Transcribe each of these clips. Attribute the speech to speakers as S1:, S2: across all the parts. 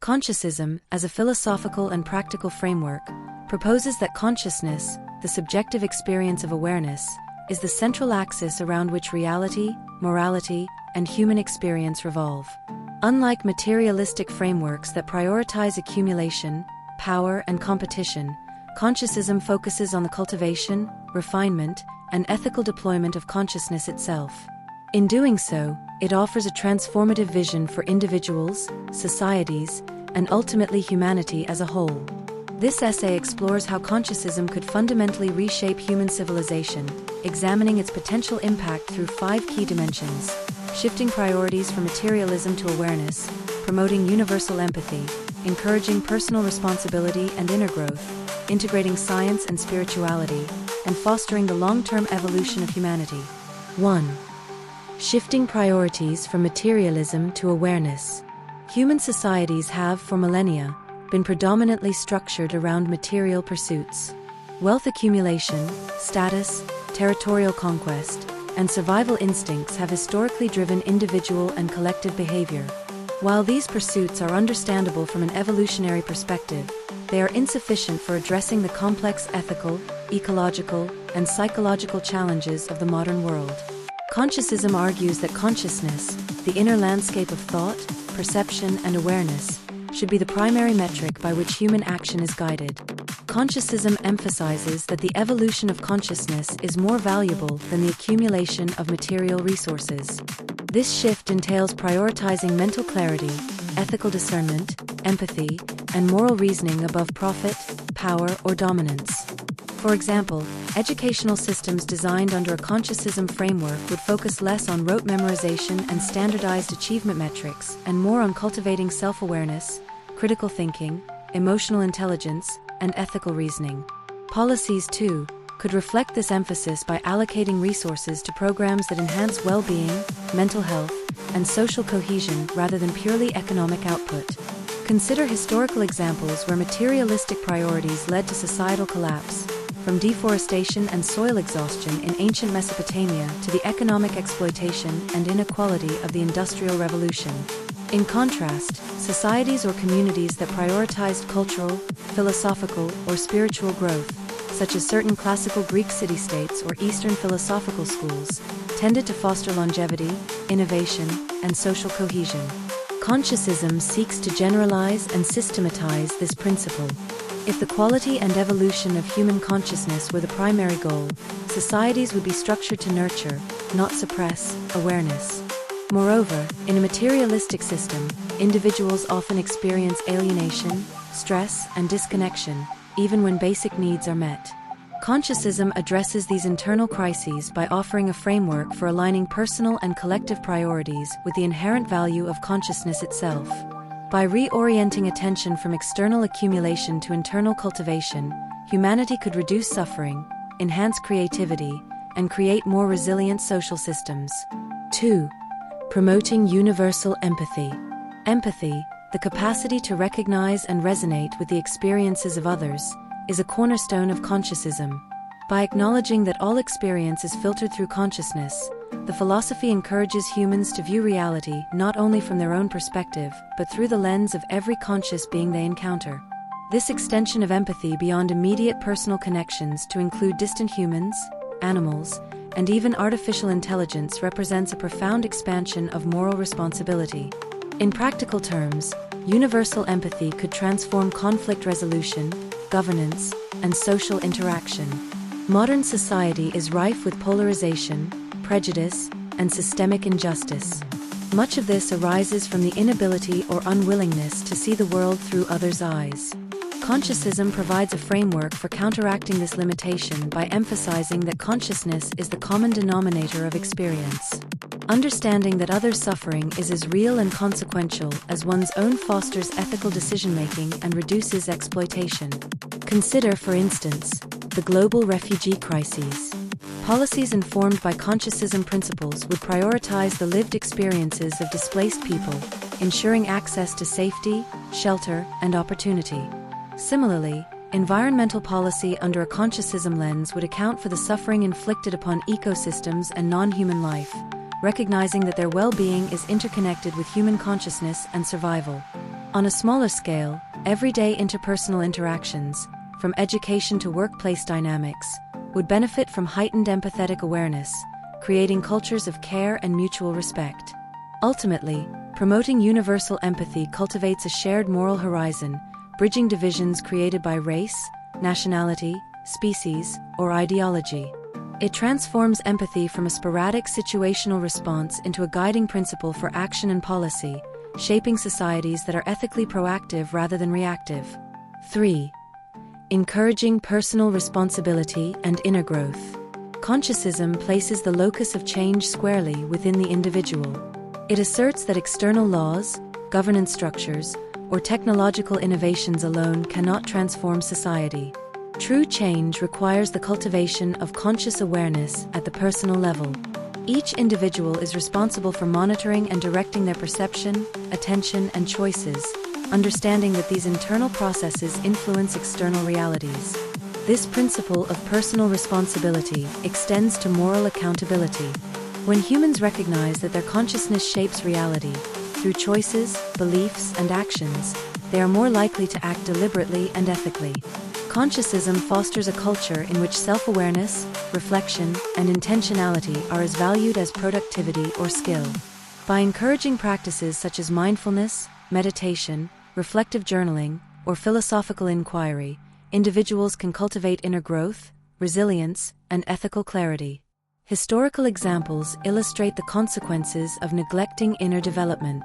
S1: Consciousism, as a philosophical and practical framework, proposes that consciousness, the subjective experience of awareness, is the central axis around which reality, morality, and human experience revolve. Unlike materialistic frameworks that prioritize accumulation, power, and competition, Consciousism focuses on the cultivation, refinement, and ethical deployment of consciousness itself. In doing so, it offers a transformative vision for individuals, societies, and ultimately humanity as a whole. This essay explores how Consciousism could fundamentally reshape human civilization, examining its potential impact through 5 key dimensions: shifting priorities from materialism to awareness, promoting universal empathy, encouraging personal responsibility and inner growth, integrating science and spirituality, and fostering the long-term evolution of humanity. 1. Shifting priorities from materialism to awareness. Human societies have, for millennia, been predominantly structured around material pursuits. Wealth accumulation, status, territorial conquest, and survival instincts have historically driven individual and collective behavior. While these pursuits are understandable from an evolutionary perspective, they are insufficient for addressing the complex ethical, ecological, and psychological challenges of the modern world. Consciousism argues that consciousness, the inner landscape of thought, perception, and awareness, should be the primary metric by which human action is guided. Consciousism emphasizes that the evolution of consciousness is more valuable than the accumulation of material resources. This shift entails prioritizing mental clarity, ethical discernment, empathy, and moral reasoning above profit, power, or dominance. For example, educational systems designed under a Consciousism framework would focus less on rote memorization and standardized achievement metrics and more on cultivating self-awareness, critical thinking, emotional intelligence, and ethical reasoning. Policies, too, could reflect this emphasis by allocating resources to programs that enhance well-being, mental health, and social cohesion rather than purely economic output. Consider historical examples where materialistic priorities led to societal collapse, from deforestation and soil exhaustion in ancient Mesopotamia to the economic exploitation and inequality of the Industrial Revolution. In contrast, societies or communities that prioritized cultural, philosophical, or spiritual growth, such as certain classical Greek city-states or Eastern philosophical schools, tended to foster longevity, innovation, and social cohesion. Consciousism seeks to generalize and systematize this principle. If the quality and evolution of human consciousness were the primary goal, societies would be structured to nurture, not suppress, awareness. Moreover, in a materialistic system, individuals often experience alienation, stress, and disconnection, even when basic needs are met. Consciousism addresses these internal crises by offering a framework for aligning personal and collective priorities with the inherent value of consciousness itself. By reorienting attention from external accumulation to internal cultivation, humanity could reduce suffering, enhance creativity, and create more resilient social systems. 2. Promoting universal empathy. Empathy, the capacity to recognize and resonate with the experiences of others, is a cornerstone of Consciousism. By acknowledging that all experience is filtered through consciousness, the philosophy encourages humans to view reality not only from their own perspective, but through the lens of every conscious being they encounter. This extension of empathy beyond immediate personal connections to include distant humans, animals, and even artificial intelligence represents a profound expansion of moral responsibility. In practical terms, universal empathy could transform conflict resolution, governance, and social interaction. Modern society is rife with polarization, prejudice, and systemic injustice. Much of this arises from the inability or unwillingness to see the world through others' eyes. Consciousism provides a framework for counteracting this limitation by emphasizing that consciousness is the common denominator of experience. Understanding that others' suffering is as real and consequential as one's own fosters ethical decision-making and reduces exploitation. Consider, for instance, the global refugee crises. Policies informed by Consciousism principles would prioritize the lived experiences of displaced people, ensuring access to safety, shelter, and opportunity. Similarly, environmental policy under a Consciousism lens would account for the suffering inflicted upon ecosystems and non-human life, recognizing that their well-being is interconnected with human consciousness and survival. On a smaller scale, everyday interpersonal interactions, from education to workplace dynamics, would benefit from heightened empathetic awareness, creating cultures of care and mutual respect. Ultimately, promoting universal empathy cultivates a shared moral horizon, bridging divisions created by race, nationality, species, or ideology. It transforms empathy from a sporadic situational response into a guiding principle for action and policy, shaping societies that are ethically proactive rather than reactive. 3. Encouraging personal responsibility and inner growth. Consciousism places the locus of change squarely within the individual. It asserts that external laws, governance structures, or technological innovations alone cannot transform society. True change requires the cultivation of conscious awareness at the personal level. Each individual is responsible for monitoring and directing their perception, attention, and choices, understanding that these internal processes influence external realities. This principle of personal responsibility extends to moral accountability. When humans recognize that their consciousness shapes reality, through choices, beliefs, and actions, they are more likely to act deliberately and ethically. Consciousism fosters a culture in which self-awareness, reflection, and intentionality are as valued as productivity or skill. By encouraging practices such as mindfulness, meditation, reflective journaling, or philosophical inquiry, individuals can cultivate inner growth, resilience, and ethical clarity. Historical examples illustrate the consequences of neglecting inner development.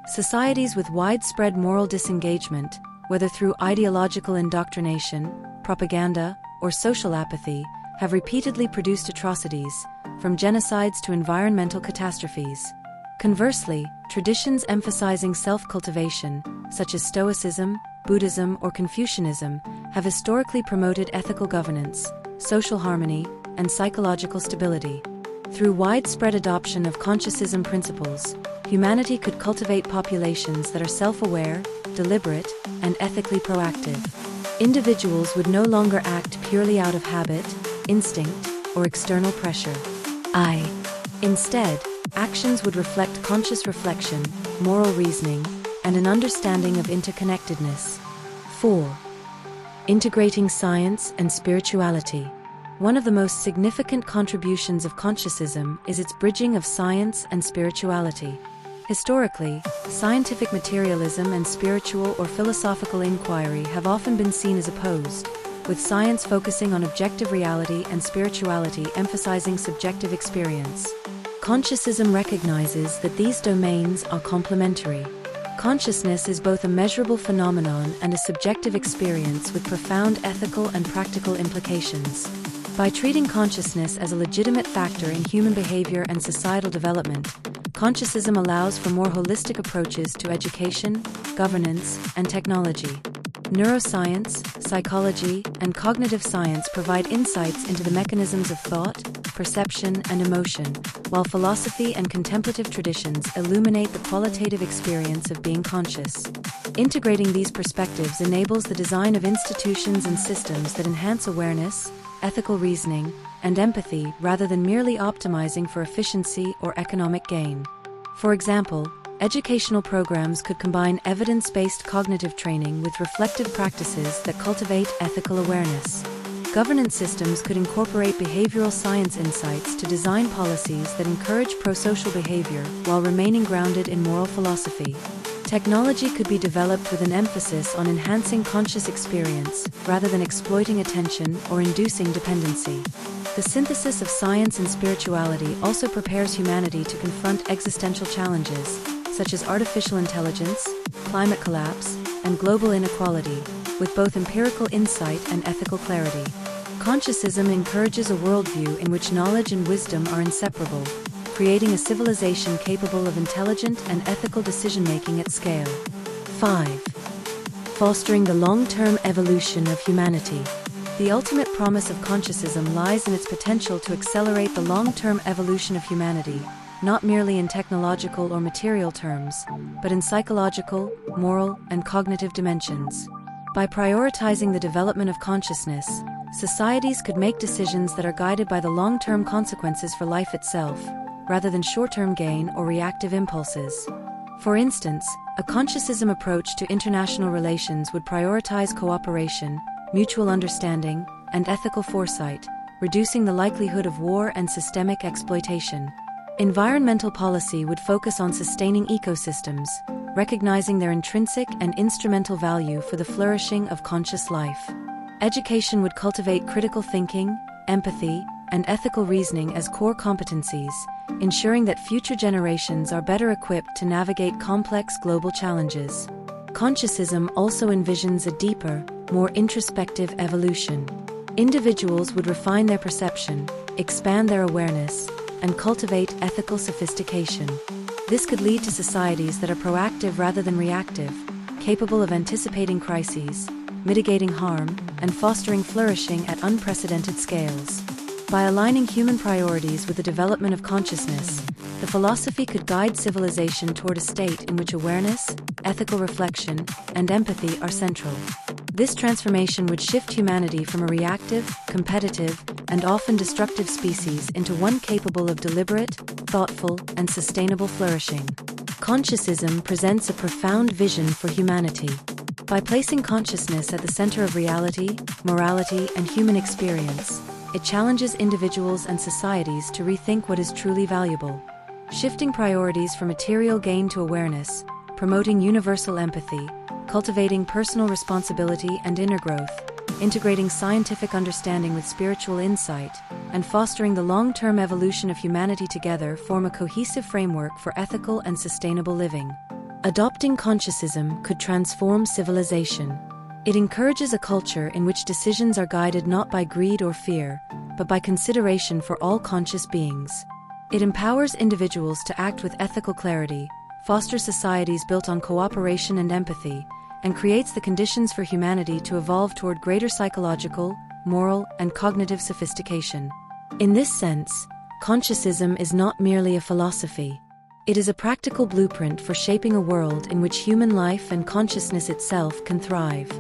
S1: Societies with widespread moral disengagement, whether through ideological indoctrination, propaganda, or social apathy, have repeatedly produced atrocities, from genocides to environmental catastrophes. Conversely, traditions emphasizing self-cultivation, such as Stoicism, Buddhism, or Confucianism, have historically promoted ethical governance, social harmony, and psychological stability. Through widespread adoption of Consciousism principles, humanity could cultivate populations that are self-aware, deliberate, and ethically proactive. Individuals would no longer act purely out of habit, instinct, or external pressure. Instead, actions would reflect conscious reflection, moral reasoning, and an understanding of interconnectedness. 4. Integrating science and spirituality. One of the most significant contributions of Consciousism is its bridging of science and spirituality. Historically, scientific materialism and spiritual or philosophical inquiry have often been seen as opposed, with science focusing on objective reality and spirituality emphasizing subjective experience. Consciousism recognizes that these domains are complementary. Consciousness is both a measurable phenomenon and a subjective experience with profound ethical and practical implications. By treating consciousness as a legitimate factor in human behavior and societal development, Consciousism allows for more holistic approaches to education, governance, and technology. Neuroscience, psychology, and cognitive science provide insights into the mechanisms of thought, perception, and emotion, while philosophy and contemplative traditions illuminate the qualitative experience of being conscious. Integrating these perspectives enables the design of institutions and systems that enhance awareness, ethical reasoning, and empathy rather than merely optimizing for efficiency or economic gain. For example, educational programs could combine evidence-based cognitive training with reflective practices that cultivate ethical awareness. Governance systems could incorporate behavioral science insights to design policies that encourage pro-social behavior while remaining grounded in moral philosophy. Technology could be developed with an emphasis on enhancing conscious experience rather than exploiting attention or inducing dependency. The synthesis of science and spirituality also prepares humanity to confront existential challenges, such as artificial intelligence, climate collapse, and global inequality, with both empirical insight and ethical clarity. Consciousism encourages a worldview in which knowledge and wisdom are inseparable, creating a civilization capable of intelligent and ethical decision-making at scale. 5. Fostering the long-term evolution of humanity. The ultimate promise of Consciousism lies in its potential to accelerate the long-term evolution of humanity, not merely in technological or material terms, but in psychological, moral, and cognitive dimensions. By prioritizing the development of consciousness, societies could make decisions that are guided by the long-term consequences for life itself, rather than short-term gain or reactive impulses. For instance, A Consciousism approach to international relations would prioritize cooperation, mutual understanding, and ethical foresight, reducing the likelihood of war and systemic exploitation. Environmental policy would focus on sustaining ecosystems, recognizing their intrinsic and instrumental value for the flourishing of conscious life. Education would cultivate critical thinking, empathy, and ethical reasoning as core competencies, ensuring that future generations are better equipped to navigate complex global challenges. Consciousism also envisions a deeper, more introspective evolution. Individuals would refine their perception, expand their awareness, and cultivate ethical sophistication. This could lead to societies that are proactive rather than reactive, capable of anticipating crises, mitigating harm, and fostering flourishing at unprecedented scales. By aligning human priorities with the development of consciousness, the philosophy could guide civilization toward a state in which awareness, ethical reflection, and empathy are central. This transformation would shift humanity from a reactive, competitive, and often destructive species into one capable of deliberate, thoughtful, and sustainable flourishing. Consciousism presents a profound vision for humanity. By placing consciousness at the center of reality, morality, and human experience, it challenges individuals and societies to rethink what is truly valuable. Shifting priorities from material gain to awareness, promoting universal empathy, cultivating personal responsibility and inner growth, integrating scientific understanding with spiritual insight, and fostering the long-term evolution of humanity together form a cohesive framework for ethical and sustainable living. Adopting Consciousism could transform civilization. It encourages a culture in which decisions are guided not by greed or fear, but by consideration for all conscious beings. It empowers individuals to act with ethical clarity, fosters societies built on cooperation and empathy, and creates the conditions for humanity to evolve toward greater psychological, moral, and cognitive sophistication. In this sense, Consciousism is not merely a philosophy. It is a practical blueprint for shaping a world in which human life and consciousness itself can thrive.